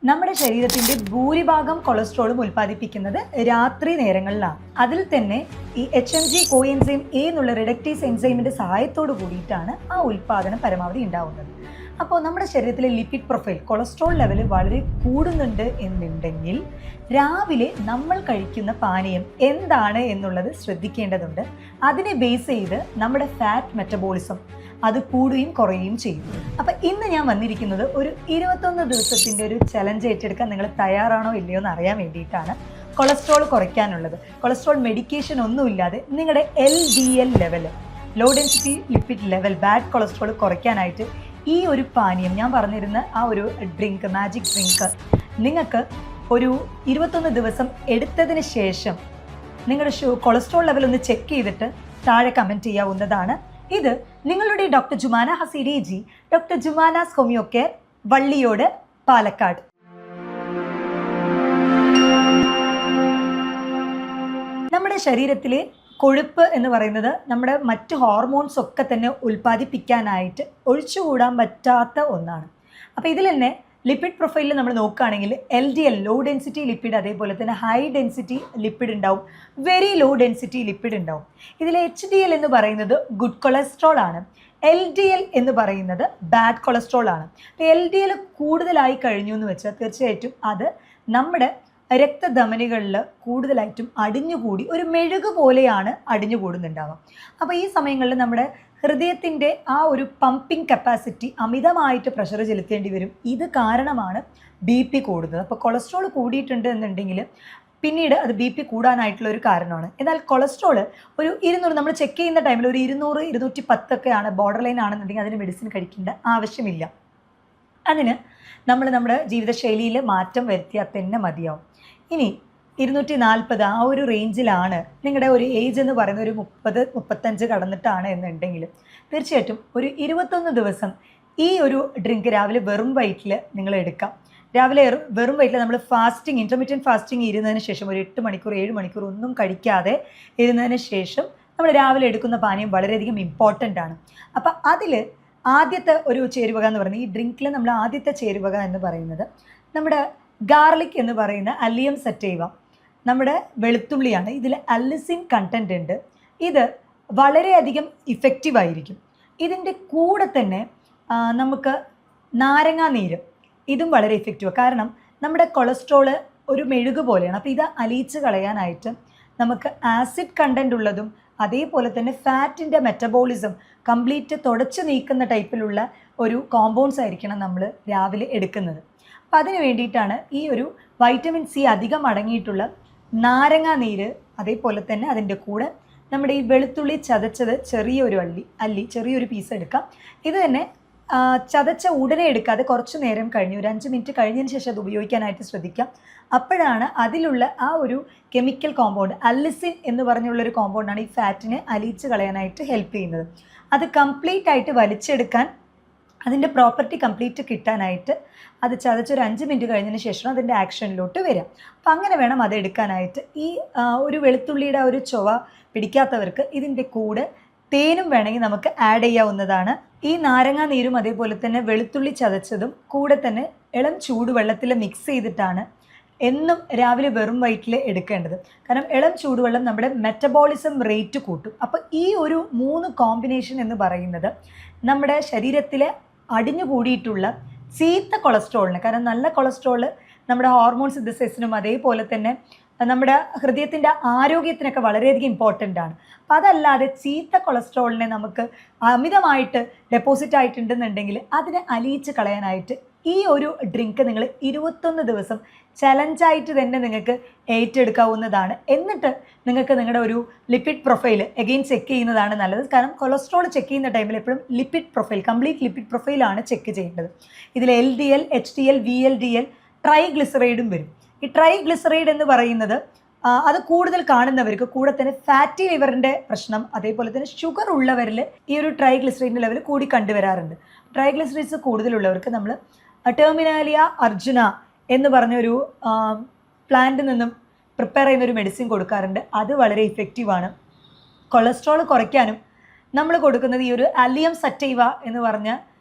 നമ്മുടെ ശരീരത്തിന്റെ ഭൂരിഭാഗം കൊളസ്ട്രോളും ഉൽപ്പാദിപ്പിക്കുന്നത് രാത്രി നേരങ്ങളിലാണ്. അതിൽ തന്നെ ഈ HMG കോഎൻസൈം എ എന്നുള്ള റിഡക്റ്റീസ് എൻസൈമിന്റെ സഹായത്തോട് കൂടിയിട്ടാണ് ആ ഉൽപ്പാദനം പരമാവധി ഉണ്ടാവുന്നത്. അപ്പോൾ നമ്മുടെ ശരീരത്തിലെ ലിപ്പിഡ് പ്രൊഫൈൽ കൊളസ്ട്രോൾ ലെവൽ വളരെ കൂടുന്നുണ്ട് എന്നുണ്ടെങ്കിൽ രാവിലെ നമ്മൾ കഴിക്കുന്ന പാനീയം എന്താണ് എന്നുള്ളത് ശ്രദ്ധിക്കേണ്ടതുണ്ട്. അതിനെ ബേസ് ചെയ്ത് നമ്മുടെ ഫാറ്റ് മെറ്റബോളിസം അത് കൂടുകയും കുറയുകയും ചെയ്യും. അപ്പം ഇന്ന് ഞാൻ വന്നിരിക്കുന്നത് ഒരു 21 ദിവസത്തിൻ്റെ ഒരു ചലഞ്ച് ഏറ്റെടുക്കാൻ നിങ്ങൾ തയ്യാറാണോ ഇല്ലയോ എന്ന് അറിയാൻ വേണ്ടിയിട്ടാണ്. കൊളസ്ട്രോൾ കുറയ്ക്കാനുള്ളത്, കൊളസ്ട്രോൾ മെഡിക്കേഷൻ ഒന്നുമില്ലാതെ നിങ്ങളുടെ LDL level, low density lipid level, bad cholesterol കുറയ്ക്കാനായിട്ട് ഈ ഒരു പാനീയം ഞാൻ പറഞ്ഞിരുന്ന ആ ഒരു ഡ്രിങ്ക്, മാജിക് ഡ്രിങ്ക് നിങ്ങൾക്ക് ഒരു 21 ദിവസം എടുത്തതിന് ശേഷം നിങ്ങളുടെ കൊളസ്ട്രോൾ ലെവൽ ഒന്ന് ചെക്ക് ചെയ്തിട്ട് താഴെ കമൻറ്റ് ചെയ്യാവുന്നതാണ്. ഇത് നിങ്ങളുടെ doctor Jumana Haseeri ji, doctor Jumana's homeo care, Valliyode, Palakkad. നമ്മുടെ ശരീരത്തിലെ കൊഴുപ്പ് എന്ന് പറയുന്നത് നമ്മുടെ മറ്റ് ഹോർമോൺസ് ഒക്കെ തന്നെ ഉൽപ്പാദിപ്പിക്കാനായിട്ട് ഒഴിച്ചുകൂടാൻ പറ്റാത്ത ഒന്നാണ്. അപ്പോൾ ഇതിൽ തന്നെ ലിപ്പിഡ് പ്രൊഫൈലിൽ നമ്മൾ നോക്കുകയാണെങ്കിൽ LDL, ലോ ഡെൻസിറ്റി ലിപ്പിഡ്, അതേപോലെ തന്നെ ഹൈ ഡെൻസിറ്റി ലിപ്പിഡ് ഉണ്ടാവും, വെരി ലോ ഡെൻസിറ്റി ലിപ്പിഡ് ഉണ്ടാവും. ഇതിൽ HDL എന്ന് പറയുന്നത് ഗുഡ് കൊളസ്ട്രോൾ ആണ്, LDL എന്ന് പറയുന്നത് ബാഡ് കൊളസ്ട്രോൾ ആണ്. അപ്പോൾ LDL കൂടുതലായി കഴിഞ്ഞു എന്ന് വെച്ചാൽ തീർച്ചയായിട്ടും അത് നമ്മുടെ രക്തധമനികളിൽ കൂടുതലായിട്ടും അടിഞ്ഞുകൂടി ഒരു മെഴുക് പോലെയാണ് അടിഞ്ഞുകൂടുന്നുണ്ടാവുക. അപ്പോൾ ഈ സമയങ്ങളിൽ നമ്മുടെ ഹൃദയത്തിൻ്റെ ആ ഒരു പമ്പിങ് കപ്പാസിറ്റി അമിതമായിട്ട് പ്രഷർ ചെലുത്തേണ്ടി വരും. ഇത് കാരണമാണ് BP കൂടുന്നത്. അപ്പോൾ കൊളസ്ട്രോൾ കൂടിയിട്ടുണ്ട് എന്നുണ്ടെങ്കിൽ പിന്നീട് അത് BP കൂടാനായിട്ടുള്ള ഒരു കാരണമാണ്. എന്നാൽ കൊളസ്ട്രോൾ ഒരു 200 നമ്മൾ ചെക്ക് ചെയ്യുന്ന ടൈമിൽ ഒരു 200, 210 ഒക്കെയാണ് ബോർഡർ ലൈൻ ആണെന്നുണ്ടെങ്കിൽ അതിന് മെഡിസിൻ കഴിക്കേണ്ട ആവശ്യമില്ല. അതിന് നമ്മൾ നമ്മുടെ ജീവിതശൈലിയിൽ മാറ്റം വരുത്തിയാൽ തന്നെ മതിയാവും. ഇനി 240 ആ ഒരു റേഞ്ചിലാണ് നിങ്ങളുടെ ഒരു ഏജ് എന്ന് പറയുന്നത് ഒരു 30-35 കടന്നിട്ടാണ് എന്നുണ്ടെങ്കിൽ തീർച്ചയായിട്ടും ഒരു 21 ദിവസം ഈ ഒരു ഡ്രിങ്ക് രാവിലെ വെറും വയറ്റിൽ നിങ്ങൾ എടുക്കാം. രാവിലെ വെറും വയറ്റിൽ നമ്മൾ ഫാസ്റ്റിംഗ്, ഇൻ്റർമീഡിയറ്റ് ഫാസ്റ്റിംഗ് ഇരുന്നതിന് ശേഷം ഒരു 8 മണിക്കൂർ 7 മണിക്കൂർ ഒന്നും കഴിക്കാതെ ഇരുന്നതിന് ശേഷം നമ്മൾ രാവിലെ എടുക്കുന്ന പാനീയം വളരെയധികം ഇമ്പോർട്ടൻ്റ് ആണ്. അപ്പം അതിൽ ആദ്യത്തെ ഒരു ചേരുവക എന്ന് പറയുന്നത്, ഈ ഡ്രിങ്കിൽ നമ്മൾ ആദ്യത്തെ ചേരുവക എന്ന് പറയുന്നത് നമ്മുടെ ഗാർലിക് എന്ന് പറയുന്ന അല്ലിയം സറ്റൈവ, നമ്മുടെ വെളുത്തുള്ളിയാണ്. ഇതിൽ അല്ലിസിൻ കണ്ടൻറ്റ് ഉണ്ട്. ഇത് വളരെയധികം ഇഫക്റ്റീവായിരിക്കും. ഇതിൻ്റെ കൂടെ തന്നെ നമുക്ക് നാരങ്ങാ നീര്, ഇതും വളരെ ഇഫക്റ്റീവ്. കാരണം നമ്മുടെ കൊളസ്ട്രോള് ഒരു മെഴുക് പോലെയാണ്. അപ്പോൾ ഇത് അലിയിച്ച് കളയാനായിട്ട് നമുക്ക് ആസിഡ് കണ്ടൻറ്റ് ഉള്ളതും അതേപോലെ തന്നെ ഫാറ്റിൻ്റെ മെറ്റബോളിസം കംപ്ലീറ്റ് തുടച്ച് നീക്കുന്ന ടൈപ്പിലുള്ള ഒരു കോമ്പൗണ്ട്സ് ആയിരിക്കണം നമ്മൾ രാവിലെ എടുക്കുന്നത്. അപ്പം അതിന് വേണ്ടിയിട്ടാണ് ഈ ഒരു വൈറ്റമിൻ സി അധികം അടങ്ങിയിട്ടുള്ള നാരങ്ങാ നീര്, അതേപോലെ തന്നെ അതിൻ്റെ കൂടെ നമ്മുടെ ഈ വെളുത്തുള്ളി ചതച്ചത് ചെറിയൊരു ചെറിയൊരു പീസ് എടുക്കാം. ഇത് തന്നെ ചതച്ച ഉടനെ എടുക്കാതെ കുറച്ച് നേരം കഴിഞ്ഞ് ഒരു 5 മിനിറ്റ് കഴിഞ്ഞതിന് ശേഷം അത് ഉപയോഗിക്കാനായിട്ട് ശ്രദ്ധിക്കാം. അപ്പോഴാണ് അതിലുള്ള ആ ഒരു കെമിക്കൽ കോമ്പൗണ്ട്, അല്ലിസിൻ എന്ന് പറഞ്ഞുള്ളൊരു കോമ്പൗണ്ടാണ് ഈ ഫാറ്റിനെ അലിയിച്ച് കളയാനായിട്ട് ഹെൽപ്പ് ചെയ്യുന്നത്. അത് കംപ്ലീറ്റ് ആയിട്ട് വലിച്ചെടുക്കാൻ, അതിൻ്റെ പ്രോപ്പർട്ടി കംപ്ലീറ്റ് കിട്ടാനായിട്ട് അത് ചതച്ചൊരു 5 മിനിറ്റ് കഴിഞ്ഞതിന് ശേഷം അതിൻ്റെ ആക്ഷനിലോട്ട് വരാം. അപ്പം അങ്ങനെ വേണം അത് എടുക്കാനായിട്ട്. ഈ ഒരു വെളുത്തുള്ളിയുടെ ഒരു ചൊവ പിടിക്കാത്തവർക്ക് ഇതിൻ്റെ കൂടെ തേനും വേണമെങ്കിൽ നമുക്ക് ആഡ് ചെയ്യാവുന്നതാണ്. ഈ നാരങ്ങാ നീരും അതേപോലെ തന്നെ വെളുത്തുള്ളി ചതച്ചതും കൂടെ തന്നെ ഇളം ചൂടുവെള്ളത്തിൽ മിക്സ് ചെയ്തിട്ടാണ് എന്നും രാവിലെ വെറും വയറ്റിൽ എടുക്കേണ്ടത്. കാരണം ഇളം ചൂടുവെള്ളം നമ്മുടെ മെറ്റബോളിസം റേറ്റ് കൂട്ടും. അപ്പോൾ ഈ ഒരു 3 കോമ്പിനേഷൻ എന്ന് പറയുന്നത് നമ്മുടെ ശരീരത്തിലെ അടിഞ്ഞുകൂടിയിട്ടുള്ള ചീത്ത കൊളസ്ട്രോളിന്, കാരണം നല്ല കൊളസ്ട്രോൾ നമ്മുടെ ഹോർമോൺ സിന്തസിസിനും അതേപോലെ തന്നെ നമ്മുടെ ഹൃദയത്തിൻ്റെ ആരോഗ്യത്തിനൊക്കെ വളരെയധികം ഇമ്പോർട്ടൻ്റ് ആണ്. അപ്പം അതല്ലാതെ ചീത്ത കൊളസ്ട്രോളിനെ നമുക്ക് അമിതമായിട്ട് ഡെപ്പോസിറ്റ് ആയിട്ടുണ്ടെന്നുണ്ടെങ്കിൽ അതിനെ അലിയിച്ച് കളയാനായിട്ട് ഈ ഒരു ഡ്രിങ്ക് നിങ്ങൾ 21 ദിവസം ചലഞ്ചായിട്ട് തന്നെ നിങ്ങൾക്ക് ഏറ്റെടുക്കാവുന്നതാണ്. എന്നിട്ട് നിങ്ങൾക്ക് നിങ്ങളുടെ ഒരു ലിപ്പിഡ് പ്രൊഫൈൽ എഗെയിൻ ചെക്ക് ചെയ്യുന്നതാണ് നല്ലത്. കാരണം കൊളസ്ട്രോൾ ചെക്ക് ചെയ്യുന്ന ടൈമിൽ എപ്പോഴും ലിപ്പിഡ് പ്രൊഫൈൽ, കംപ്ലീറ്റ് ലിപ്പിഡ് പ്രൊഫൈലാണ് ചെക്ക് ചെയ്യേണ്ടത്. ഇതിൽ LDL, HDL, VLDL, ട്രൈഗ്ലിസറൈഡും വരും. ഈ ട്രൈഗ്ലിസറൈഡ് എന്ന് പറയുന്നത് അത് കൂടുതൽ കാണുന്നവർക്ക്, കൂടെ തന്നെ ഫാറ്റി ലിവറിൻ്റെ പ്രശ്നം, അതേപോലെ തന്നെ ഷുഗർ ഉള്ളവരിൽ ഈ ഒരു ട്രൈഗ്ലിസറൈഡിൻ്റെ ലെവൽ കൂടി കണ്ടുവരാറുണ്ട്. ട്രൈഗ്ലിസറൈഡ്സ് കൂടുതലുള്ളവർക്ക് നമ്മൾ ടെർമിനാലിയ അർജുന എന്ന് പറഞ്ഞൊരു പ്ലാന്റിൽ നിന്നും പ്രിപ്പയർ ചെയ്യുന്നൊരു മെഡിസിൻ കൊടുക്കാറുണ്ട്. അത് വളരെ ഇഫക്റ്റീവാണ്. കൊളസ്ട്രോൾ കുറയ്ക്കാനും നമ്മൾ കൊടുക്കുന്നത് ഈ ഒരു അല്ലിയം സറ്റൈവ എന്ന് പറഞ്ഞ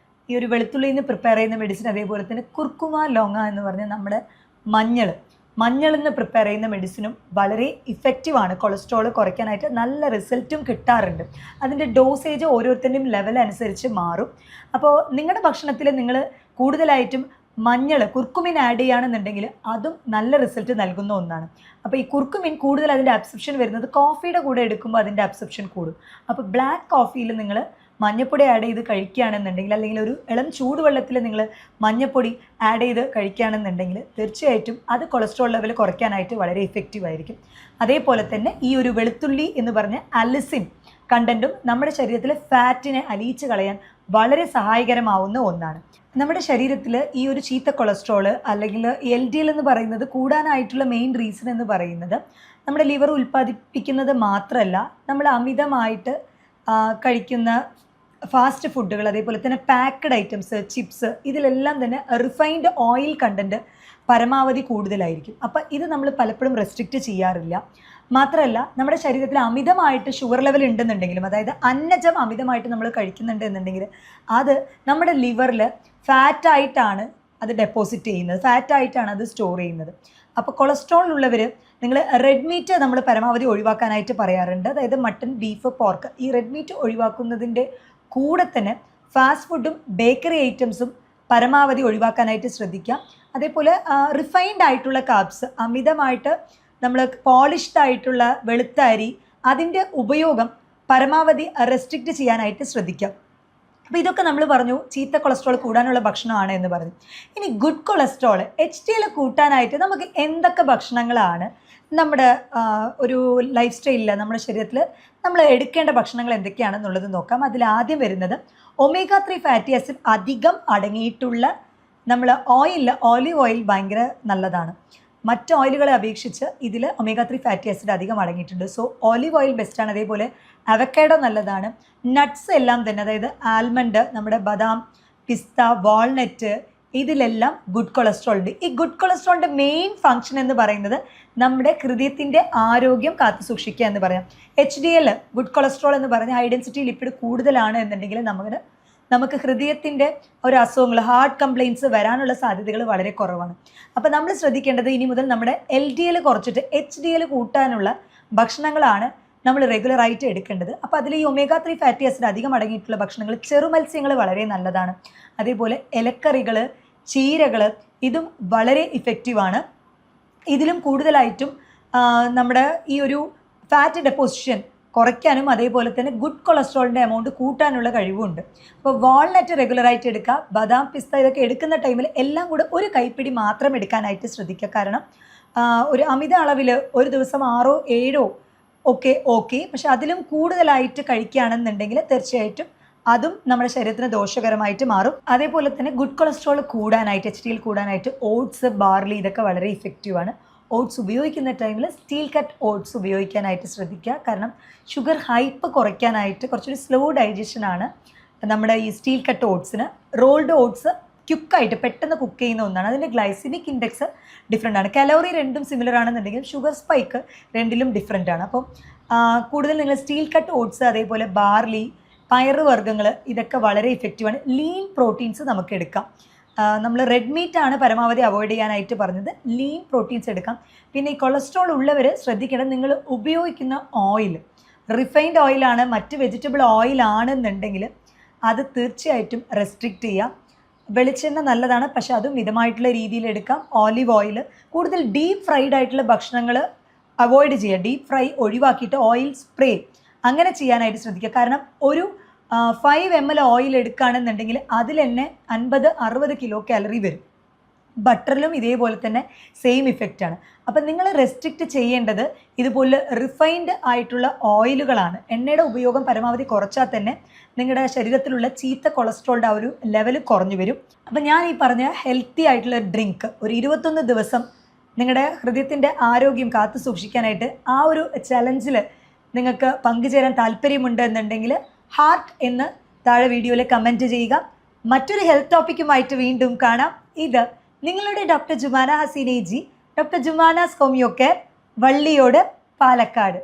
ഈ ഒരു വെളുത്തുള്ളിയിൽ നിന്ന് പ്രിപ്പയർ ചെയ്യുന്ന മെഡിസിൻ, അതേപോലെ തന്നെ കുർക്കുമ ലോങ്ങ എന്ന് പറഞ്ഞ നമ്മുടെ മഞ്ഞളിൽ നിന്ന് പ്രിപ്പയർ ചെയ്യുന്ന മെഡിസിനും വളരെ ഇഫക്റ്റീവാണ്. കൊളസ്ട്രോൾ കുറയ്ക്കാനായിട്ട് നല്ല റിസൾട്ടും കിട്ടാറുണ്ട്. അതിൻ്റെ ഡോസേജ് ഓരോരുത്തരുടെയും ലെവൽ അനുസരിച്ച് മാറും. അപ്പോൾ നിങ്ങളുടെ ഭക്ഷണത്തിൽ നിങ്ങൾ കൂടുതലായിട്ടും കുർക്കുമിൻ ആഡ് ചെയ്യുകയാണെന്നുണ്ടെങ്കിൽ അതും നല്ല റിസൾട്ട് നൽകുന്ന ഒന്നാണ്. അപ്പോൾ ഈ കുർക്കുമിൻ കൂടുതൽ അതിൻ്റെ അബ്സെപ്ഷൻ വരുന്നത് കോഫിയുടെ കൂടെ എടുക്കുമ്പോൾ അതിൻ്റെ അബ്സെപ്ഷൻ കൂടും. അപ്പോൾ ബ്ലാക്ക് കോഫിയിൽ നിങ്ങൾ മഞ്ഞപ്പൊടി ആഡ് ചെയ്ത് കഴിക്കുകയാണെന്നുണ്ടെങ്കിൽ, അല്ലെങ്കിൽ ഒരു ഇളം ചൂടുവെള്ളത്തിൽ നിങ്ങൾ മഞ്ഞപ്പൊടി ആഡ് ചെയ്ത് കഴിക്കുകയാണെന്നുണ്ടെങ്കിൽ തീർച്ചയായിട്ടും അത് കൊളസ്ട്രോൾ ലെവൽ കുറയ്ക്കാനായിട്ട് വളരെ ഇഫക്റ്റീവ് ആയിരിക്കും. അതേപോലെ തന്നെ ഈ ഒരു വെളുത്തുള്ളി എന്ന് പറഞ്ഞ അലിസിൻ കണ്ടൻറ്റും നമ്മുടെ ശരീരത്തിലെ ഫാറ്റിനെ അലിയിച്ച് കളയാൻ വളരെ സഹായകരമാവുന്ന ഒന്നാണ്. നമ്മുടെ ശരീരത്തിൽ ഈ ഒരു ചീത്ത കൊളസ്ട്രോൾ അല്ലെങ്കിൽ LDL എന്ന് പറയുന്നത് കൂടാനായിട്ടുള്ള മെയിൻ റീസൺ എന്ന് പറയുന്നത് നമ്മുടെ ലിവർ ഉൽപ്പാദിപ്പിക്കുന്നത് മാത്രമല്ല, നമ്മൾ അമിതമായിട്ട് കഴിക്കുന്ന ഫാസ്റ്റ് ഫുഡുകൾ, അതേപോലെ തന്നെ പാക്ക്ഡ് ഐറ്റംസ്, ചിപ്സ്, ഇതിലെല്ലാം തന്നെ റിഫൈൻഡ് ഓയിൽ കണ്ടൻറ്റ് പരമാവധി കൂടുതലായിരിക്കും. അപ്പോൾ ഇത് നമ്മൾ പലപ്പോഴും റെസ്ട്രിക്റ്റ് ചെയ്യാറില്ല. മാത്രമല്ല നമ്മുടെ ശരീരത്തിൽ അമിതമായിട്ട് ഷുഗർ ലെവൽ ഉണ്ടെന്നുണ്ടെങ്കിലും, അതായത് അന്നജം അമിതമായിട്ട് നമ്മൾ കഴിക്കുന്നുണ്ട് എന്നുണ്ടെങ്കിൽ അത് നമ്മുടെ ലിവറിൽ ഫാറ്റായിട്ടാണ് അത് ഡെപ്പോസിറ്റ് ചെയ്യുന്നത്, ഫാറ്റായിട്ടാണ് അത് സ്റ്റോർ ചെയ്യുന്നത്. അപ്പോൾ കൊളസ്ട്രോൾ ഉള്ളവർ നിങ്ങൾ റെഡ് മീറ്റ് നമ്മൾ പരമാവധി ഒഴിവാക്കാനായിട്ട് പറയാറുണ്ട്. അതായത് മട്ടൺ, ബീഫ്, പോർക്ക്. ഈ റെഡ് മീറ്റ് ഒഴിവാക്കുന്നതിൻ്റെ കൂടെ തന്നെ ഫാസ്റ്റ് ഫുഡും ബേക്കറി ഐറ്റംസും പരമാവധി ഒഴിവാക്കാനായിട്ട് ശ്രദ്ധിക്കാം. അതേപോലെ റിഫൈൻഡ് ആയിട്ടുള്ള കാർബ്സ്, അമിതമായിട്ട് നമ്മൾ പോളിഷ്ഡ് ആയിട്ടുള്ള വെളുത്ത അരി, അതിൻ്റെ ഉപയോഗം പരമാവധി റെസ്ട്രിക്റ്റ് ചെയ്യാനായിട്ട് ശ്രദ്ധിക്കാം. അപ്പോൾ ഇതൊക്കെ നമ്മൾ പറഞ്ഞു ചീത്ത കൊളസ്ട്രോൾ കൂടാനുള്ള ഭക്ഷണമാണ് എന്ന് പറഞ്ഞു. ഇനി ഗുഡ് കൊളസ്ട്രോൾ HDL കൂട്ടാനായിട്ട് നമുക്ക് എന്തൊക്കെ ഭക്ഷണങ്ങളാണ് നമ്മുടെ ഒരു ലൈഫ് സ്റ്റൈലിൽ, നമ്മുടെ ശരീരത്തിൽ നമ്മൾ എടുക്കേണ്ട ഭക്ഷണങ്ങൾ എന്തൊക്കെയാണെന്നുള്ളത് നോക്കാം. അതിൽ ആദ്യം വരുന്നത് omega-3 ഫാറ്റി ആസിഡ് അധികം അടങ്ങിയിട്ടുള്ള നമ്മൾ ഓലിവ് ഓയിൽ ഭയങ്കര നല്ലതാണ്. മറ്റ് ഓയിലുകളെ അപേക്ഷിച്ച് ഇതിൽ omega-3 ഫാറ്റി ആസിഡ് അധികം അടങ്ങിയിട്ടുണ്ട്. സോ ഓലിവ് ഓയിൽ ബെസ്റ്റാണ്. അതേപോലെ അവക്കാഡോ നല്ലതാണ്. നട്ട്സ് എല്ലാം തന്നെ, അതായത് ആൽമണ്ട്, നമ്മുടെ ബദാം, പിസ്ത, വാൾനട്ട്, ഇതിലെല്ലാം ഗുഡ് കൊളസ്ട്രോൾ ഉണ്ട്. ഈ ഗുഡ് കൊളസ്ട്രോളിൻ്റെ മെയിൻ ഫങ്ഷൻ എന്ന് പറയുന്നത് നമ്മുടെ ഹൃദയത്തിൻ്റെ ആരോഗ്യം കാത്തു സൂക്ഷിക്കുക എന്ന് പറയാം. HDL ഗുഡ് കൊളസ്ട്രോൾ എന്ന് പറഞ്ഞാൽ ഹൈ ഡെൻസിറ്റി ലിപ്പിഡ് കൂടുതലാണ് എന്നുണ്ടെങ്കിൽ നമുക്ക് ഹൃദയത്തിൻ്റെ ഒരു അസുഖങ്ങൾ, ഹാർട്ട് കംപ്ലയിൻറ്റ്സ് വരാനുള്ള സാധ്യതകൾ വളരെ കുറവാണ്. അപ്പോൾ നമ്മൾ ശ്രദ്ധിക്കേണ്ടത് ഇനി മുതൽ നമ്മുടെ LDL കുറച്ചിട്ട് HDL കൂട്ടാനുള്ള ഭക്ഷണങ്ങളാണ് നമ്മൾ റെഗുലറായിട്ട് എടുക്കേണ്ടത്. അപ്പോൾ അതിൽ ഈ omega-3 ഫാറ്റി ആസിഡ് അധികം അടങ്ങിയിട്ടുള്ള ഭക്ഷണങ്ങൾ, ചെറുമത്സ്യങ്ങൾ വളരെ നല്ലതാണ്. അതേപോലെ ഇലക്കറികൾ, ചീരകൾ, ഇതും വളരെ ഇഫക്റ്റീവാണ്. ഇതിലും കൂടുതലായിട്ടും നമ്മുടെ ഈ ഒരു ഫാറ്റ് ഡെപ്പോസിഷൻ കുറയ്ക്കാനും അതേപോലെ തന്നെ ഗുഡ് കൊളസ്ട്രോളിൻ്റെ എമൗണ്ട് കൂട്ടാനുള്ള കഴിവുണ്ട്. അപ്പോൾ വാൾനട്ട് റെഗുലറായിട്ട് എടുക്കുക. ബദാം, പിസ്ത, ഇതൊക്കെ എടുക്കുന്ന ടൈമിൽ എല്ലാം കൂടെ ഒരു കൈപ്പിടി മാത്രം എടുക്കാനായിട്ട് ശ്രദ്ധിക്കുക. കാരണം ഒരു അമിത അളവിൽ ഒരു ദിവസം 6 7 ഓക്കെ, പക്ഷെ അതിലും കൂടുതലായിട്ട് കഴിക്കുകയാണെന്നുണ്ടെങ്കിൽ തീർച്ചയായിട്ടും അതും നമ്മുടെ ശരീരത്തിന് ദോഷകരമായിട്ട് മാറും. അതേപോലെ തന്നെ ഗുഡ് കൊളസ്ട്രോൾ കൂടാനായിട്ട്, HDL കൂടാനായിട്ട് ഓട്സ്, ബാർലി, ഇതൊക്കെ വളരെ ഇഫക്റ്റീവാണ്. ഓട്സ് ഉപയോഗിക്കുന്ന ടൈമിൽ സ്റ്റീൽ കട്ട് ഓട്സ് ഉപയോഗിക്കാനായിട്ട് ശ്രദ്ധിക്കുക. കാരണം ഷുഗർ ഹൈപ്പ് കുറയ്ക്കാനായിട്ട് കുറച്ചൊരു സ്ലോ ഡൈജഷനാണ് നമ്മുടെ ഈ സ്റ്റീൽ കട്ട് ഓട്സിന്. റോൾഡ് ഓട്സ് ക്യുക്കായിട്ട് പെട്ടെന്ന് കുക്ക് ചെയ്യുന്ന ഒന്നാണ്. അതിൻ്റെ ഗ്ലൈസിമിക് ഇൻഡെക്സ് ഡിഫറെൻ്റ് ആണ്. കലോറി രണ്ടും സിമിലർ ആണെന്നുണ്ടെങ്കിലും ഷുഗർ സ്പൈക്ക് രണ്ടിലും ഡിഫറെൻ്റ് ആണ്. അപ്പം കൂടുതൽ നിങ്ങൾ സ്റ്റീൽ കട്ട് ഓട്സ്, അതേപോലെ ബാർലി, പയറുവർഗ്ഗങ്ങൾ, ഇതൊക്കെ വളരെ ഇഫക്റ്റീവാണ്. ലീൻ പ്രോട്ടീൻസ് നമുക്ക് എടുക്കാം. നമ്മൾ റെഡ് മീറ്റ് ആണ് പരമാവധി അവോയ്ഡ് ചെയ്യാനായിട്ട് പറഞ്ഞത്. ലീൻ പ്രോട്ടീൻസ് എടുക്കാം. പിന്നെ ഈ കൊളസ്ട്രോൾ ഉള്ളവർ ശ്രദ്ധിക്കേണ്ടത്, നിങ്ങൾ ഉപയോഗിക്കുന്ന ഓയിൽ റിഫൈൻഡ് ഓയിലാണ്, മറ്റ് വെജിറ്റബിൾ ഓയിലാണെന്നുണ്ടെങ്കിൽ അത് തീർച്ചയായിട്ടും റെസ്ട്രിക്റ്റ് ചെയ്യാം. വെളിച്ചെണ്ണ നല്ലതാണ്, പക്ഷെ അതും മിതമായിട്ടുള്ള രീതിയിൽ എടുക്കാം. ഓലിവ് ഓയിൽ, കൂടുതൽ ഡീപ്പ് ഫ്രൈഡ് ആയിട്ടുള്ള ഭക്ഷണങ്ങൾ അവോയ്ഡ് ചെയ്യുക. ഡീപ്പ് ഫ്രൈ ഒഴിവാക്കിയിട്ട് ഓയിൽ സ്പ്രേ അങ്ങനെ ചെയ്യാനായിട്ട് ശ്രദ്ധിക്കുക. കാരണം ഒരു 5 ml ഓയിൽ എടുക്കുകയാണെന്നുണ്ടെങ്കിൽ അതിൽ തന്നെ 50-60 കിലോ കാലറി വരും. ബട്ടറിലും ഇതേപോലെ തന്നെ സെയിം ഇഫക്റ്റാണ്. അപ്പം നിങ്ങൾ റെസ്ട്രിക്റ്റ് ചെയ്യേണ്ടത് ഇതുപോലെ റിഫൈൻഡ് ആയിട്ടുള്ള ഓയിലുകളാണ്. എണ്ണയുടെ ഉപയോഗം പരമാവധി കുറച്ചാൽ തന്നെ നിങ്ങളുടെ ശരീരത്തിലുള്ള ചീത്ത കൊളസ്ട്രോളിൻ്റെ ആ ഒരു ലെവൽ കുറഞ്ഞു വരും. അപ്പം ഞാൻ ഈ പറഞ്ഞ ഹെൽത്തി ആയിട്ടുള്ള ഡ്രിങ്ക് ഒരു 21 ദിവസം നിങ്ങളുടെ ഹൃദയത്തിൻ്റെ ആരോഗ്യം കാത്തു സൂക്ഷിക്കാനായിട്ട് ആ ഒരു ചലഞ്ചിൽ നിങ്ങൾക്ക് പങ്കുചേരാൻ താല്പര്യമുണ്ട് എന്നുണ്ടെങ്കിൽ ഹാർട്ട് എന്ന് താഴെ വീഡിയോയിൽ കമൻറ്റ് ചെയ്യുക. മറ്റൊരു ഹെൽത്ത് ടോപ്പിക്കുമായിട്ട് വീണ്ടും കാണാം. ഇത് നിങ്ങളുടെ doctor Jumana Haseena ji, doctor Jumana's homeo care, Valliyode, Palakkad.